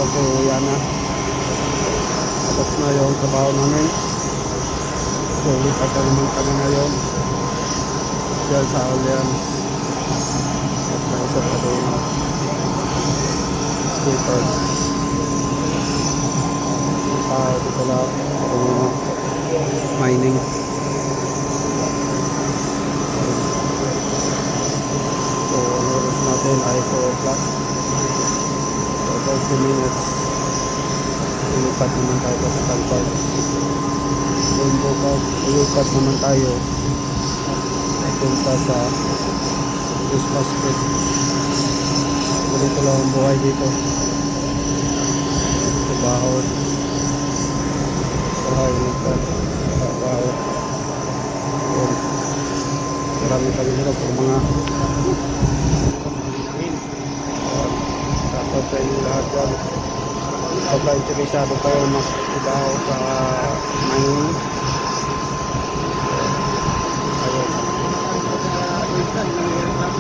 Okay, yan na. Tapos na yung trabaho namin. So, lipat na naman kami ngayon. Diyan sa Alliance. Tapos na isa pa doon. Skaters. Dito lang. Mining. So, ang oras natin ay 4 o'clock. So, 30 minutes. Ilipat naman tayo sa Talpag. Then bukas, ilipat naman tayo punta sa Christmas Street. Ganito lang ang buhay dito. Trabaho. Buhay dito. Trabaho. Yun. Marami kami dito po mga dapat sa inyo lahat yan. Pagka interesado kayo magtrabaho sa